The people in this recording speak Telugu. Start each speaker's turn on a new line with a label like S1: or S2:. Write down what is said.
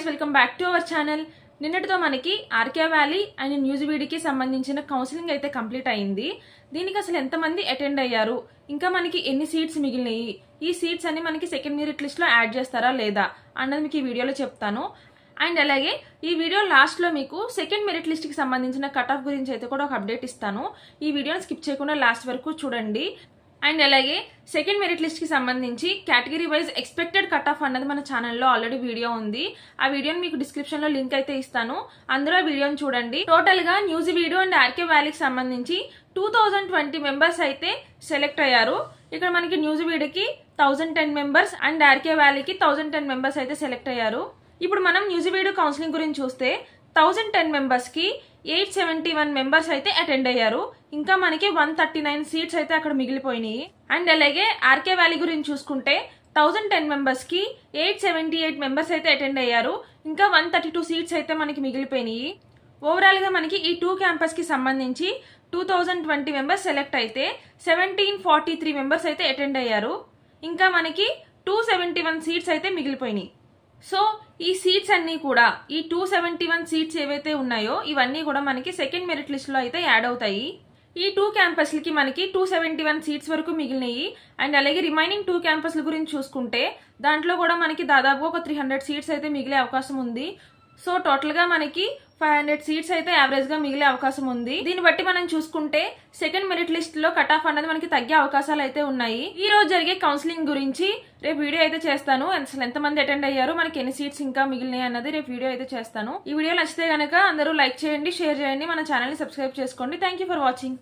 S1: Welcome back to our channel. నిన్నటితో మనకి ఆర్కే వ్యాలీ అండ్ న్యూజివీడ్కి సంబంధించిన కౌన్సిలింగ్ అయితే కంప్లీట్ అయింది. దీనికి అసలు ఎంతమంది అటెండ్ అయ్యారు, ఇంకా మనకి ఎన్ని సీట్స్ మిగిలినాయి, ఈ సీట్స్ అన్ని మనకి సెకండ్ మెరిట్ లిస్ట్ లో యాడ్ చేస్తారా లేదా అన్నది మీకు ఈ వీడియోలో చెప్తాను. అండ్ అలాగే ఈ వీడియో లాస్ట్ లో మీకు సెకండ్ మెరిట్ లిస్ట్ కి సంబంధించిన కట్ ఆఫ్ గురించి అయితే కూడా ఒక అప్డేట్ ఇస్తాను. ఈ వీడియోని స్కిప్ చేయకుండా లాస్ట్ వరకు చూడండి. అండ్ అలాగే సెకండ్ మెరిట్ లిస్ట్ కి సంబంధించి category wise expected cut off అన్నది మన ఛానల్లో ఆల్రెడీ వీడియో ఉంది. ఆ వీడియోని మీకు డిస్క్రిప్షన్ లో లింక్ అయితే ఇస్తాను, అందరూ వీడియోని చూడండి. టోటల్ గా న్యూజివీడ్ అండ్ ఆర్కే వ్యాలీకి సంబంధించి 2020 మెంబర్స్ అయితే సెలెక్ట్ అయ్యారు. ఇక్కడ మనకి న్యూజివీడ్ కి 1010 మెంబర్స్ అండ్ ఆర్కే వ్యాలీకి 1010 మెంబర్స్ అయితే సెలెక్ట్ అయ్యారు. ఇప్పుడు మనం న్యూజివీడ్ కౌన్సిలింగ్ గురించి చూస్తే 1010 మెంబర్స్ కి 871 మెంబర్స్ అయితే అటెండ్ అయ్యారు. ఇంకా మనకి 139 సీట్స్ అయితే అక్కడ మిగిలిపోయినాయి. అండ్ అలాగే ఆర్కే వ్యాలీ గురించి చూసుకుంటే 1010 మెంబర్స్ కి 878 మెంబర్స్ అయితే అటెండ్ అయ్యారు. ఇంకా 132 సీట్స్ అయితే మనకి మిగిలిపోయినాయి. ఓవరాల్ గా మనకి ఈ 2 క్యాంపస్ కి సంబంధించి 2020 మెంబర్స్ సెలెక్ట్ అయితే 1743 మెంబర్స్ అయితే అటెండ్ అయ్యారు. ఇంకా మనకి 271 సీట్స్ అయితే మిగిలిపోయినాయి. సో ఈ సీట్స్ అన్ని కూడా, ఈ 271 సీట్స్ ఏవైతే ఉన్నాయో ఇవన్నీ కూడా మనకి సెకండ్ మెరిట్ లిస్ట్ లో అయితే యాడ్ అవుతాయి. ఈ 2 క్యాంపస్లకి మనకి 271 సీట్స్ వరకు మిగిలినాయి. అండ్ అలాగే రిమైనింగ్ 2 క్యాంపస్ల గురించి చూసుకుంటే దాంట్లో కూడా మనకి దాదాపు ఒక 300 సీట్స్ అయితే మిగిలే అవకాశం ఉంది. సో టోటల్ గా మనకి 500 సీట్స్ అయితే యావరేజ్ గా మిగిలే అవకాశం ఉంది. దీన్ని బట్టి మనం చూసుకుంటే సెకండ్ మెరిట్ లిస్ట్ లో కట్ ఆఫ్ అనేది మనకి తగ్గే అవకాశాలు అయితే ఉన్నాయి. ఈ రోజు జరిగే కౌన్సిలింగ్ గురించి రేపు వీడియో అయితే చేస్తాను. అసలు ఎంతమంది అటెండ్ అయ్యారు, మనకి ఎన్ని సీట్స్ ఇంకా మిగిలినాయి అన్నది రేపు వీడియో అయితే చేస్తాను. ఈ వీడియో నచ్చితే గనక అందరూ లైక్ చేయండి, షేర్ చేయండి, మన ఛానల్ ని సబ్స్క్రైబ్ చేసుకోండి. Thank you for watching.